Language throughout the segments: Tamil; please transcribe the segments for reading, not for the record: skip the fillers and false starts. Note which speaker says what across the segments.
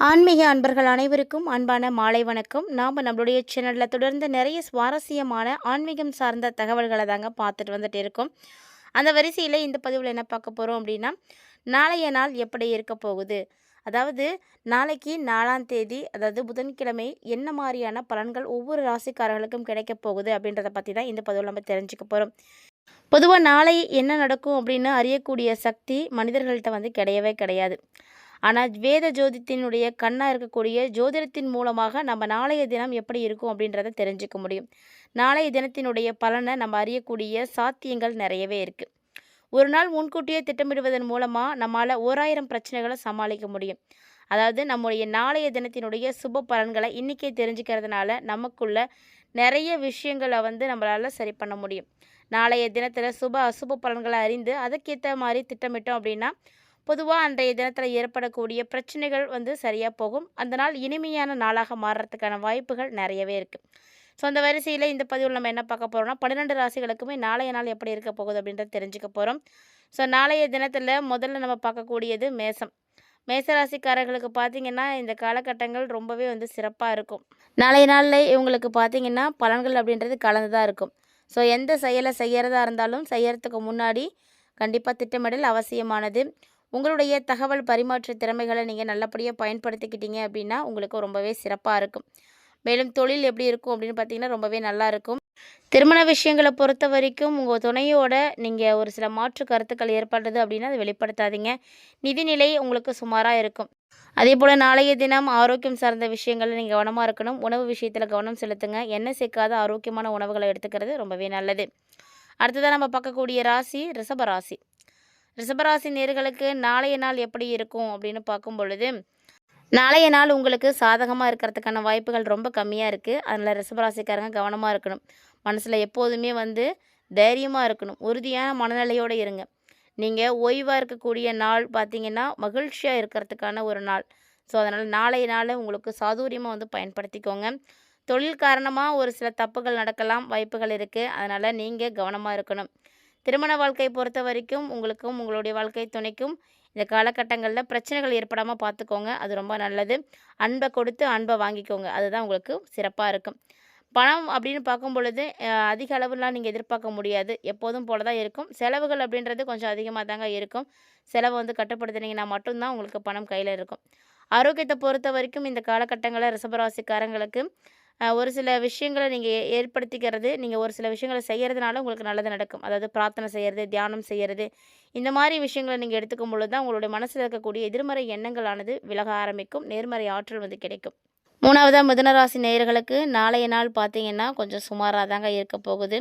Speaker 1: ஆன்மீக அன்பர்கள் அனைவருக்கும் அன்பான மாலை வணக்கம். நாம் நம்மளுடைய சேனலில் தொடர்ந்து நிறைய சுவாரஸ்யமான ஆன்மீகம் சார்ந்த தகவல்களை தாங்க பார்த்துட்டு வந்துட்டு இருக்கோம். அந்த வரிசையில் இந்த பதிவில் என்ன பார்க்க போகிறோம் அப்படின்னா, நாளைய நாள் எப்படி இருக்க போகுது, அதாவது நாளைக்கு 4ஆம் தேதி, அதாவது புதன்கிழமை என்ன மாதிரியான பலன்கள் ஒவ்வொரு ராசிக்காரர்களுக்கும் கிடைக்க போகுது அப்படின்றத பற்றி தான் இந்த பதிவில் நம்ம தெரிஞ்சுக்க போகிறோம். பொதுவாக நாளை என்ன நடக்கும் அப்படின்னு அறியக்கூடிய சக்தி மனிதர்கள்ட்ட வந்து கிடையவே கிடையாது. ஆனால் வேத ஜோதிடத்தினுடைய கண்ணாக இருக்கக்கூடிய ஜோதிடத்தின் மூலமாக நம்ம நாளைய தினம் எப்படி இருக்கும் அப்படின்றத தெரிஞ்சுக்க முடியும். நாளைய தினத்தினுடைய பலனை நம்ம அறியக்கூடிய சாத்தியங்கள் நிறையவே இருக்குது. ஒரு நாள் முன்கூட்டியே திட்டமிடுவதன் மூலமாக நம்மளால் 1000 பிரச்சனைகளை சமாளிக்க முடியும். அதாவது நம்முடைய நாளைய தினத்தினுடைய சுப பலன்களை இன்றைக்கே தெரிஞ்சுக்கிறதுனால நமக்குள்ள நிறைய விஷயங்களை வந்து நம்மளால் சரி பண்ண முடியும். நாளைய தினத்தில் சுப அசுப பலன்களை அறிந்து அதுக்கேற்ற மாதிரி திட்டமிட்டோம் அப்படின்னா பொதுவாக அன்றைய தினத்தில் ஏற்படக்கூடிய பிரச்சனைகள் வந்து சரியாக போகும். அந்த நாள் இனிமையான நாளாக மாறுறதுக்கான வாய்ப்புகள் நிறையவே இருக்குது. ஸோ அந்த வரிசையில் இந்த பதிவில் நம்ம என்ன பார்க்க போகிறோம்னா, 12 ராசிகளுக்குமே நாளைய நாள் எப்படி இருக்க போகுது அப்படின்றத தெரிஞ்சுக்க போகிறோம். ஸோ நாளைய தினத்தில் முதல்ல நம்ம பார்க்கக்கூடியது மேசம். மேசராசிக்காரர்களுக்கு பார்த்திங்கன்னா இந்த காலகட்டங்கள் ரொம்பவே வந்து சிறப்பாக இருக்கும். நாளைய நாளில் இவங்களுக்கு பார்த்திங்கன்னா பலன்கள் அப்படின்றது கலந்து தான் இருக்கும். ஸோ எந்த செயலை செய்கிறதா இருந்தாலும் செய்கிறதுக்கு முன்னாடி கண்டிப்பாக திட்டமிடல் அவசியமானது. உங்களுடைய தகவல் பரிமாற்ற திறமைகளை நீங்கள் நல்லபடியாக பயன்படுத்திக்கிட்டீங்க அப்படின்னா உங்களுக்கு ரொம்பவே சிறப்பாக இருக்கும். மேலும் தொழில் எப்படி இருக்கும் அப்படின்னு பார்த்தீங்கன்னா ரொம்பவே நல்லா இருக்கும். திருமண விஷயங்களை பொறுத்த வரைக்கும் உங்கள் துணையோட நீங்கள் ஒரு சில மாற்று கருத்துக்கள் ஏற்படுறது அப்படின்னா அதை வெளிப்படுத்தாதீங்க. நிதிநிலை உங்களுக்கு சுமாராக இருக்கும். அதே போல் நாளைய தினம் ஆரோக்கியம் சார்ந்த விஷயங்களில் நீங்கள் கவனமாக இருக்கணும். உணவு விஷயத்தில் கவனம் செலுத்துங்க. எண்ணெய் சேர்க்காத ஆரோக்கியமான உணவுகளை எடுத்துக்கிறது ரொம்பவே நல்லது. அடுத்ததாக நம்ம பார்க்கக்கூடிய ராசி ரிஷபராசி. ரிஷபராசி நேர்களுக்கு நாளைய நாள் எப்படி இருக்கும் அப்படின்னு பார்க்கும் பொழுது, நாளைய நாள் உங்களுக்கு சாதகமாக இருக்கிறதுக்கான வாய்ப்புகள் ரொம்ப கம்மியாக இருக்குது. அதில் ரிஷபராசிக்காரங்க கவனமாக இருக்கணும். மனசில் எப்போதுமே வந்து தைரியமாக இருக்கணும். உறுதியான மனநிலையோடு இருங்க. நீங்கள் ஓய்வாக இருக்கக்கூடிய நாள் பார்த்திங்கன்னா மகிழ்ச்சியாக இருக்கிறதுக்கான ஒரு நாள். ஸோ அதனால் நாளைய நாளை உங்களுக்கு சாதுரியமாக வந்து பயன்படுத்திக்கோங்க. தொழில் காரணமாக ஒரு சில தப்புகள் நடக்கலாம், வாய்ப்புகள் இருக்குது. அதனால் நீங்கள் கவனமாக இருக்கணும். திருமண வாழ்க்கையை பொறுத்த வரைக்கும் உங்களுக்கும் உங்களுடைய வாழ்க்கை துணைக்கும் இந்த காலகட்டங்களில் பிரச்சனைகள் ஏற்படாமல் பார்த்துக்கோங்க. அது ரொம்ப நல்லது. அன்பை கொடுத்து அன்பை வாங்கிக்கோங்க. அதுதான் உங்களுக்கு சிறப்பாக இருக்கும். பணம் அப்படின்னு பார்க்கும் பொழுது அதிக அளவுலாம் நீங்கள் எதிர்பார்க்க முடியாது. எப்போதும் போல தான் இருக்கும். செலவுகள் அப்படின்றது கொஞ்சம் அதிகமாக தாங்க இருக்கும். செலவை வந்து கட்டுப்படுத்தினீங்கன்னா மட்டும்தான் உங்களுக்கு பணம் கையில் இருக்கும். ஆரோக்கியத்தை பொறுத்த வரைக்கும் இந்த காலகட்டங்களில் ரிஷபராசிக்காரங்களுக்கு ஒரு சில விஷயங்களை நீங்கள் ஏற்படுத்திக்கிறது, நீங்கள் ஒரு சில விஷயங்களை செய்கிறதுனால உங்களுக்கு நல்லது நடக்கும். அதாவது பிரார்த்தனை செய்கிறது, தியானம் செய்கிறது, இந்த மாதிரி விஷயங்களை நீங்கள் எடுத்துக்கும் பொழுது தான் உங்களுடைய மனசில் இருக்கக்கூடிய எதிர்மறை எண்ணங்களானது விலக ஆரம்பிக்கும். நேர்மறை ஆற்றல் வந்து கிடைக்கும். 3வதாக மிதுனராசி நேயர்களுக்கு நாளைய நாள் பார்த்தீங்கன்னா கொஞ்சம் சுமாராக தாங்க இருக்க போகுது.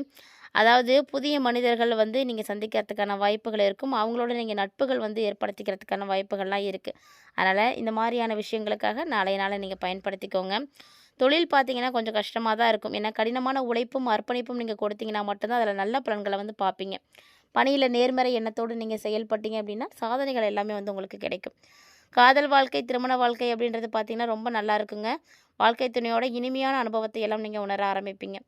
Speaker 1: அதாவது புதிய மனிதர்கள் வந்து நீங்கள் சந்திக்கிறதுக்கான வாய்ப்புகள் இருக்கும். அவங்களோட நீங்கள் நட்புகள் வந்து ஏற்படுத்திக்கிறதுக்கான வாய்ப்புகள்லாம் இருக்குது. அதனால் இந்த மாதிரியான விஷயங்களுக்காக நாளைய நாளை நீங்கள் பயன்படுத்திக்கோங்க. தொழில் பார்த்தீங்கன்னா கொஞ்சம் கஷ்டமாக தான் இருக்கும். ஏன்னா கடினமான உழைப்பும் அர்ப்பணிப்பும் நீங்கள் கொடுத்தீங்கன்னா மட்டும்தான் அதில் நல்ல பலன்களை வந்து பார்ப்பீங்க. பணியில் நேர்மறை எண்ணத்தோடு நீங்கள் செயல்பட்டீங்க அப்படின்னா சாதனைகள் எல்லாமே வந்து உங்களுக்கு கிடைக்கும். காதல் வாழ்க்கை, திருமண வாழ்க்கை அப்படின்றது பார்த்திங்கன்னா ரொம்ப நல்லா இருக்குங்க. வாழ்க்கை துணையோட இனிமையான அனுபவத்தை எல்லாம் நீங்கள் உணர ஆரம்பிப்பீங்க.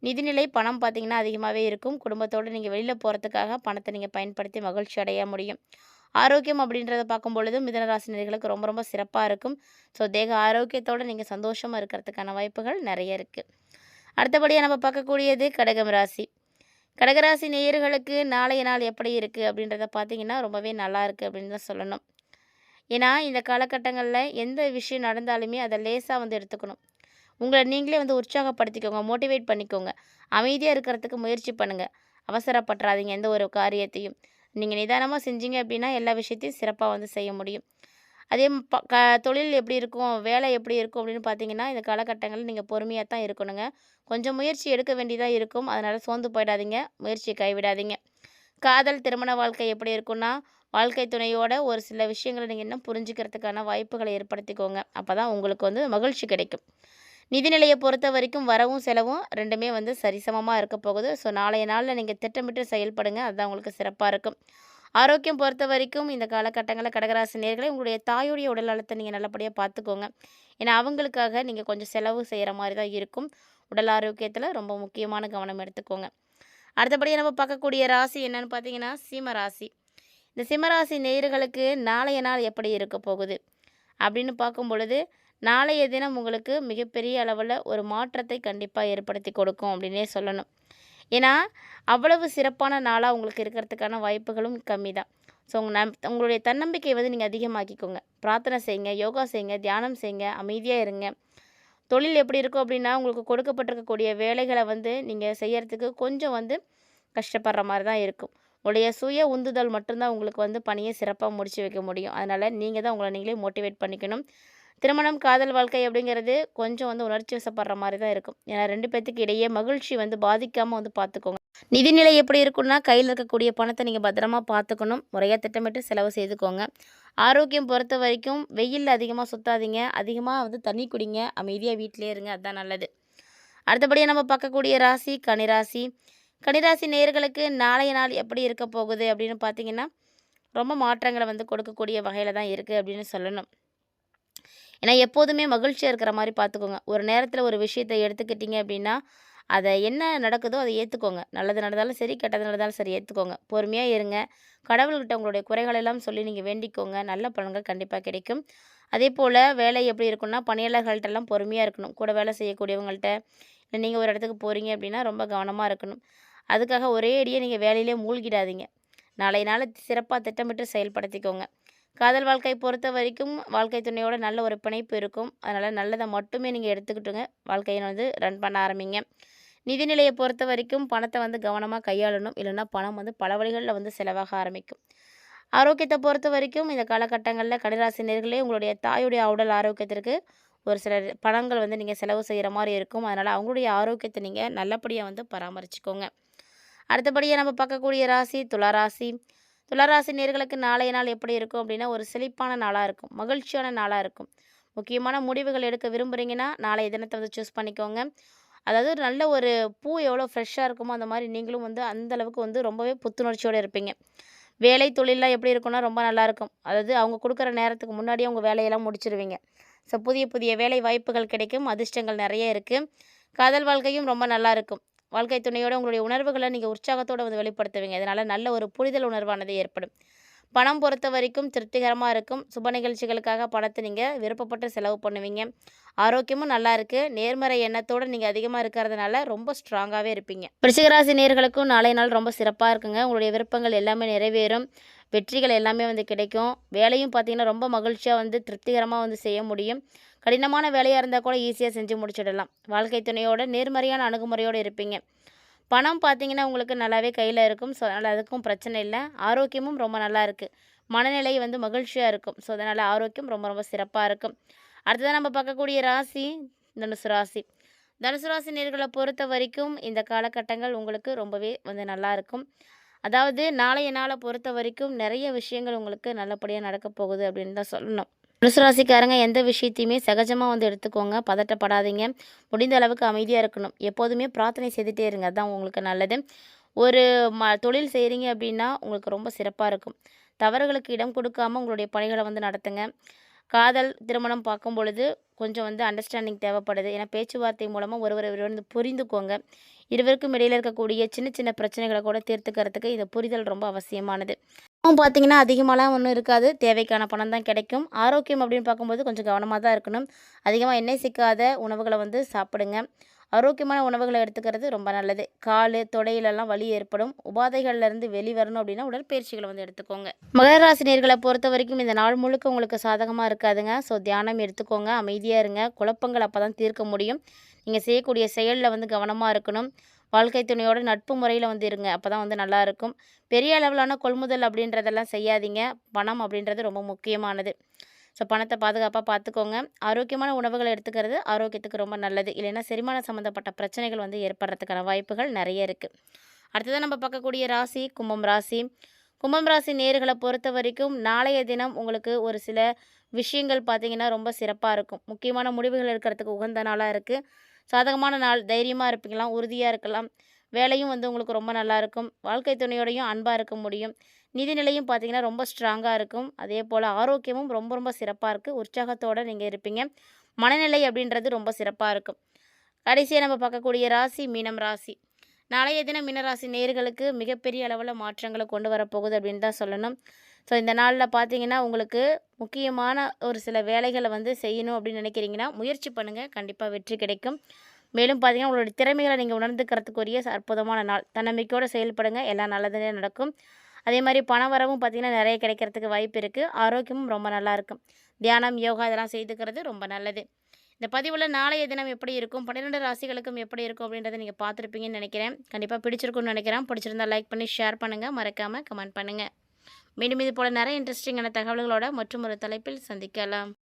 Speaker 1: நிதிநிலை பணம் பார்த்திங்கன்னா அதிகமாகவே இருக்கும். குடும்பத்தோடு நீங்கள் வெளியில் போகிறதுக்காக பணத்தை நீங்கள் பயன்படுத்தி மகிழ்ச்சி அடைய முடியும். ஆரோக்கியம் அப்படின்றத பார்க்கும் பொழுது மிதுனராசினியர்களுக்கு ரொம்ப ரொம்ப சிறப்பாக இருக்கும். ஸோ தேக ஆரோக்கியத்தோடு நீங்கள் சந்தோஷமாக இருக்கிறதுக்கான வாய்ப்புகள் நிறைய இருக்குது. அடுத்தபடியாக நம்ம பார்க்கக்கூடியது கடகம் ராசி. கடகராசி நேயர்களுக்கு நாளைய நாள் எப்படி இருக்குது அப்படின்றத பார்த்திங்கன்னா ரொம்பவே நல்லா இருக்குது அப்படின்னு தான் சொல்லணும். ஏன்னா இந்த காலகட்டங்களில் எந்த விஷயம் நடந்தாலுமே அதை லேசாக வந்து எடுத்துக்கணும். உங்களை நீங்களே வந்து உற்சாகப்படுத்திக்கோங்க, மோட்டிவேட் பண்ணிக்கோங்க. அமைதியாக இருக்கிறதுக்கு முயற்சி பண்ணுங்கள். அவசரப்பட்டுறாதீங்க எந்த ஒரு காரியத்தையும். நீங்கள் நிதானமாக செஞ்சீங்க அப்படின்னா எல்லா விஷயத்தையும் சிறப்பாக வந்து செய்ய முடியும். அதே தொழில் எப்படி இருக்கும், வேலை எப்படி இருக்கும் அப்படின்னு பார்த்தீங்கன்னா இந்த காலகட்டங்களில் நீங்கள் பொறுமையாக தான் இருக்கணுங்க. கொஞ்சம் முயற்சி எடுக்க வேண்டியதாக இருக்கும். அதனால் சோர்ந்து போயிடாதீங்க, முயற்சியை கைவிடாதீங்க. காதல், திருமண வாழ்க்கை எப்படி இருக்குன்னா, வாழ்க்கை துணையோட ஒரு சில விஷயங்களை நீங்கள் இன்னும் புரிஞ்சுக்கிறதுக்கான வாய்ப்புகளை ஏற்படுத்திக்கோங்க. அப்போ தான் உங்களுக்கு வந்து மகிழ்ச்சி கிடைக்கும். நிதிநிலையை பொறுத்த வரைக்கும் வரவும் செலவும் ரெண்டுமே வந்து சரிசமமாக இருக்க போகுது. ஸோ நாளைய நாளில் நீங்கள் திட்டமிட்டு செயல்படுங்க. அதுதான் உங்களுக்கு சிறப்பாக இருக்கும். ஆரோக்கியம் பொறுத்த வரைக்கும் இந்த காலகட்டங்களில் கடகராசி நேயர்களே உங்களுடைய தாயுடைய உடல் நலத்தை நீங்கள் நல்லபடியாக பார்த்துக்கோங்க. ஏன்னா அவங்களுக்காக நீங்கள் கொஞ்சம் செலவு செய்கிற மாதிரி தான் இருக்கும். உடல் ஆரோக்கியத்தில் ரொம்ப முக்கியமான கவனம் எடுத்துக்கோங்க. அடுத்தபடியாக நம்ம பார்க்கக்கூடிய ராசி என்னன்னு பார்த்தீங்கன்னா சிம்ம ராசி. இந்த சிம்மராசி நேயர்களுக்கு நாளைய நாள் எப்படி இருக்க போகுது, அப்படின்னு பார்க்கும் பொழுது, நாளைய தினம் உங்களுக்கு மிகப்பெரிய அளவுல ஒரு மாற்றத்தை கண்டிப்பா ஏற்படுத்தி கொடுக்கும் அப்படின்னே சொல்லணும். ஏன்னா, அவ்வளவு சிறப்பான நாளா உங்களுக்கு இருக்கிறதுக்கான வாய்ப்புகளும் கம்மி தான். ஸோ உங்களுடைய தன்னம்பிக்கைய வந்து நீங்க அதிகமாக்கிக்கோங்க. பிரார்த்தனை செய்யுங்க, யோகா செய்யுங்க, தியானம் செய்யுங்க, அமைதியா இருங்க. தொழில் எப்படி இருக்கும் அப்படின்னா, உங்களுக்கு கொடுக்கப்பட்டிருக்கக்கூடிய வேலைகள வந்து நீங்க செய்யறதுக்கு கொஞ்சம் வந்து கஷ்டப்படுற மாரி தான் இருக்கும். உங்களுடைய சுய உந்துதல் மட்டும் தான் உங்களுக்கு வந்து பணிய சிறப்பா முடிச்சு வைக்க முடியும். அதனால நீங்க தான் உங்கள நீங்களே மோட்டிவேட் பண்ணிக்கணும். திருமணம், காதல் வாழ்க்கை அப்படிங்கிறது கொஞ்சம் வந்து உணர்ச்சி வசப்படுற மாரி தான் இருக்கும். ஏன்னா 2 பேத்துக்கு இடையே மகிழ்ச்சி வந்து பாதிக்காம வந்து பார்த்துக்கோங்க. நிதிநிலை எப்படி இருக்கும்னா, கையில இருக்கக்கூடிய பணத்த நீங்க பத்திரமா பார்த்துக்கணும். முறையா திட்டமிட்டு செலவு செய்துக்கோங்க. ஆரோக்கியம் பொறுத்தவரைக்கும் வெயில்ல அதிகமா சுத்தாதீங்க. அதிகமா வந்து தண்ணி குடிங்க. அமைதியா வீட்லயே இருங்க. அதான் நல்லது. அடுத்தபடியா நம்ம பார்க்கக்கூடிய ராசி கன்னிராசி. கன்னிராசி நேயர்களுக்கு நாளைய நாள் எப்படி இருக்க போகுது அப்படின்னு பார்த்தீங்கன்னா, ரொம்ப மாற்றங்கள வந்து கொடுக்கக்கூடிய வகையில தான் இருக்கு அப்படின்னு சொல்லணும். ஏன்னா எப்போதுமே மகிழ்ச்சியா இருக்கிற மாரி பார்த்துக்கோங்க. ஒரு நேரத்தில ஒரு விஷயத்த எடுத்துக்கிட்டீங்க அப்படின்னா, அத என்ன நடக்குதோ அத ஏத்துக்கோங்க. நல்லது நடந்தாலும் சரி, கெட்டது நடந்தாலும் சரி ஏத்துக்கோங்க. பொறுமையா இருங்க. கடவுள்கிட்ட உங்களுடைய குறைகள் எல்லாம் சொல்லி நீங்க வேண்டிக்கோங்க. நல்ல பலன்கள் கண்டிப்பா கிடைக்கும். அதேபோல வேலை எப்படி இருக்கும்னா, பணியாளர்கள்ட்டலாம் பொறுமையா இருக்கணும். கூட வேலை செய்யக்கூடியவங்கள்ட்ட, இல்ல நீங்க ஒரு இடத்துக்கு போறீங்க அப்படின்னா, ரொம்ப கவனமா இருக்கணும். அதுக்காக ஒரே அடியா நீங்க வேலையிலே மூழ்கிடாதீங்க. நாளைய நாள சிறப்பா திட்டமிட்டு செயல்படுத்திக்கோங்க. காதல் வாழ்க்கை பொறுத்த வரைக்கும் வாழ்க்கை துணையோட நல்ல ஒரு பிணைப்பு இருக்கும். அதனால நல்லத மட்டுமே நீங்க எடுத்துக்கிட்டுங்க வாழ்க்கைய வந்து ரன் பண்ண ஆரம்பிங்க. நிதிநிலைய பொறுத்த வரைக்கும் பணத்த வந்து கவனமா கையாளணும். இல்லன்னா பணம் வந்து பல வழிகள்ல வந்து செலவாக ஆரம்பிக்கும். ஆரோக்கியத்த பொறுத்த வரைக்கும் இந்த காலகட்டங்கள்ல கன்னிராசினியர்களே உங்களுடைய தாயுடைய உடல் ஆரோக்கியத்திற்கு ஒரு சில பணங்கள் வந்து நீங்க செலவு செய்ற மாரி இருக்கும். அதனால அவங்களுடைய ஆரோக்கியத்த நீங்க நல்லபடியா வந்து பராமரிச்சுக்கோங்க. அடுத்தபடியா நம்ம பார்க்கக்கூடிய ராசி துளாராசி. துளாராசி நேயர்களுக்கு நாளைய நாள் எப்படி இருக்கும் அப்படின்னா, ஒரு செழிப்பான நாளா இருக்கும். மகிழ்ச்சியான நாளா இருக்கும். முக்கியமான முடிவுகள் எடுக்க விரும்புறீங்கன்னா, நாளைய தினத்த வந்து சூஸ் பண்ணிக்கோங்க. அதாவது நல்ல ஒரு பூ எவ்வளோ ஃப்ரெஷ்ஷா இருக்குமோ, அந்த மாரி நீங்களும் வந்து அந்த அளவுக்கு வந்து ரொம்பவே புத்துணர்ச்சியோட இருப்பீங்க. வேலை, தொழில்லாம் எப்படி இருக்கும்னா, ரொம்ப நல்லாயிருக்கும். அதாவது அவங்க குடுக்குற நேரத்துக்கு முன்னாடியே உங்க வேலையெல்லாம் முடிச்சுருவீங்க. ஸோ புதிய புதிய வேலை வாய்ப்புகள் கிடைக்கும். அதிர்ஷ்டங்கள் நெறைய இருக்கு. காதல் வாழ்க்கையும் ரொம்ப நல்லாயிருக்கும். வாழ்க்கை துணையோட உங்களுடைய உணர்வுகள நீங்க உற்சாகத்தோட வந்து வெளிப்படுத்துவீங்க. இதனால நல்ல ஒரு புரிதல் உணர்வானது ஏற்படும். பணம் பொறுத்தவரைக்கும் திருப்திகரமா இருக்கும். சுப நிகழ்ச்சிகளுக்காக பணத்த நீங்க விருப்பப்பட்டு செலவு பண்ணுவீங்க. ஆரோக்கியமும் நல்லா இருக்கு. நேர்மறை எண்ணத்தோட நீங்க அதிகமா இருக்கிறதுனால ரொம்ப ஸ்ட்ராங்காவே இருப்பீங்க. விருச்சிக ராசி நேயர்களுக்கும் நாளைய நாள் ரொம்ப சிறப்பா இருக்குங்க. உங்களுடைய விருப்பங்கள் எல்லாமே நிறைவேறும். வெற்றிகள் எல்லாமே வந்து கிடைக்கும். வேலையும் பார்த்தீங்கன்னா, ரொம்ப மகிழ்ச்சியா வந்து திருப்திகரமா வந்து செய்ய முடியும். கடினமான வேலையா இருந்தா கூட ஈஸியா செஞ்சு முடிச்சிடலாம். வாழ்க்கை துணையோட நேர்மறையான அணுகுமுறையோட இருப்பீங்க. பணம் பார்த்தீங்கன்னா, உங்களுக்கு நல்லாவே கையில இருக்கும். ஸோ, அதனால அதுக்கும் பிரச்சனை இல்ல. ஆரோக்கியமும் ரொம்ப நல்லா இருக்கு. மனநிலை வந்து மகிழ்ச்சியா இருக்கும். ஸோ, அதனால ஆரோக்கியம் ரொம்ப ரொம்ப சிறப்பா இருக்கும். அடுத்ததா நம்ம பார்க்கக்கூடிய ராசி தனுசு ராசி. தனுசு ராசி நேயர்கள பொறுத்தவரைக்கும் இந்த காலகட்டங்கள் உங்களுக்கு ரொம்பவே வந்து நல்லாயிருக்கும். அதாவது நாளைய நாள பொறுத்தவரைக்கும் நெறைய விஷயங்கள் உங்களுக்கு நல்லபடியா நடக்கப் போகுது அப்படின்னு தான் சொல்லணும். தனுசு ராசிக்காரங்க எந்த விஷயத்தையுமே சகஜமா வந்து எடுத்துக்கோங்க. பதட்டப்படாதீங்க. முடிந்த அளவுக்கு அமைதியா இருக்கணும். எப்போதுமே பிரார்த்தனை செய்துட்டே இருங்க. அதான் உங்களுக்கு நல்லது. ஒரு தொழில் செய்றீங்க அப்படின்னா, உங்களுக்கு ரொம்ப சிறப்பா இருக்கும். தவறுகளுக்கு இடம் கொடுக்காம உங்களுடைய பணிகள வந்து நடத்துங்க. காதல், திருமணம் பார்க்கும் பொழுது கொஞ்சம் வந்து அண்டர்ஸ்டாண்டிங் தேவைப்படுது. ஏன்னா பேச்சுவார்த்தை மூலமா ஒருவரை ஒருவர் வந்து புரிந்துக்கோங்க. இருவருக்கும் இடையில இருக்கக்கூடிய சின்ன சின்ன பிரச்சனைகள கூட தீர்த்துக்கிறதுக்கு இந்த புரிதல் ரொம்ப அவசியமானது. பார்த்தீங்கன்னா, அதிகமாலாம் ஒண்ணும் இருக்காது. தேவைக்கான பணம் தான் கிடைக்கும். ஆரோக்கியம் அப்படின்னு பார்க்கும்போது கொஞ்சம் கவனமா தான் இருக்கணும். அதிகமா எண்ணெய் சிக்காத உணவுகள வந்து சாப்பிடுங்க. ஆரோக்கியமான உணவுகள எடுத்துக்கிறது ரொம்ப நல்லது. காலு, தொடையிலலாம் வலி ஏற்படும். உபாதைகள்லேருந்து வெளிவரணும் அப்படின்னா, உடற்பயிற்சிகள வந்து எடுத்துக்கோங்க. மகர ராசி நேயர்கள பொறுத்தவரைக்கும் இந்த நாள் முழுக்க உங்களுக்கு சாதகமா இருக்காதுங்க. ஸோ தியானம் எடுத்துக்கோங்க. அமைதியா இருங்க. குழப்பங்கள் அப்பதான் தீர்க்க முடியும். நீங்க செய்யக்கூடிய செயல்ல வந்து கவனமா இருக்கணும். வாழ்க்கை துணையோட நட்பு முறையில வந்து இருங்க. அப்பதான் வந்து நல்லாயிருக்கும். பெரிய அளவிலான கொள்முதல் அப்படின்றதெல்லாம் செய்யாதீங்க. பணம் அப்படின்றது ரொம்ப முக்கியமானது. ஸோ பணத்த பாதுகாப்பா பார்த்துக்கோங்க. ஆரோக்கியமான உணவுகள எடுத்துக்கிறது ஆரோக்கியத்துக்கு ரொம்ப நல்லது. இல்லைன்னா செரிமானம் சம்மந்தப்பட்ட பிரச்சனைகள் வந்து ஏற்படுறதுக்கான வாய்ப்புகள் நெறைய இருக்கு. அடுத்ததா நம்ம பார்க்கக்கூடிய ராசி கும்பம் ராசி. கும்பம் ராசி நேயர்கள பொறுத்தவரைக்கும் நாளைய தினம் உங்களுக்கு ஒரு சில விஷயங்கள் பார்த்தீங்கன்னா, ரொம்ப சிறப்பா இருக்கும். முக்கியமான முடிவுகள் எடுக்கிறதுக்கு உகந்த நாளா இருக்கு. சாதகமான நாள். தைரியமா இருப்பீங்களாம். உறுதியா இருக்கலாம். வேலையும் வந்து உங்களுக்கு ரொம்ப நல்லாயிருக்கும். வாழ்க்கை துணையோடையும் அன்பா இருக்க முடியும். நிதிநிலையும் பார்த்தீங்கன்னா, ரொம்ப ஸ்ட்ராங்கா இருக்கும். அதேபோல ஆரோக்கியமும் ரொம்ப ரொம்ப சிறப்பா இருக்கு. உற்சாகத்தோட நீங்க இருப்பீங்க. மனநிலை அப்படின்றது ரொம்ப சிறப்பா இருக்கும். கடைசியா நம்ம பார்க்கக்கூடிய ராசி மீனம் ராசி. நாளைய தினம் மீனராசி நேயர்களுக்கு மிகப்பெரிய அளவுல மாற்றங்கள கொண்டு வரப்போகுது அப்படின்னு தான் சொல்லணும். ஸோ இந்த நாளில் பார்த்தீங்கன்னா உங்களுக்கு முக்கியமான ஒரு சில வேலைகளை வந்து செய்யணும் அப்படின்னு நினைக்கிறீங்கன்னா முயற்சி பண்ணுங்கள், கண்டிப்பாக வெற்றி கிடைக்கும். மேலும் பார்த்தீங்கன்னா உங்களுடைய திறமைகளை நீங்கள் உணர்ந்துக்கிறதுக்குரிய அற்புதமான நாள். தன்னம்பிக்கையோடு செயல்படுங்க, எல்லாம் நல்லதே நடக்கும். அதே மாதிரி பண வரவும் பார்த்திங்கன்னா நிறைய கிடைக்கிறதுக்கு வாய்ப்பு இருக்குது. ஆரோக்கியமும் ரொம்ப நல்லாயிருக்கும். தியானம், யோகா இதெல்லாம் செய்துக்கிறது ரொம்ப நல்லது. இந்த பதிவில் நாளைய தினம் எப்படி இருக்கும், 12 ராசிகளுக்கும் எப்படி இருக்கும் அப்படின்றத நீங்கள் பார்த்துருப்பீங்கன்னு நினைக்கிறேன். கண்டிப்பாக பிடிச்சிருக்குன்னு நினைக்கிறேன். பிடிச்சிருந்தா லைக் பண்ணி ஷேர் பண்ணுங்கள், மறக்காமல் கமெண்ட் பண்ணுங்கள். மீண்டும் இது போல் நிறைய இன்ட்ரெஸ்டிங்கான தகவல்களோட மற்றும் ஒரு தலைப்பில் சந்திக்கலாம்.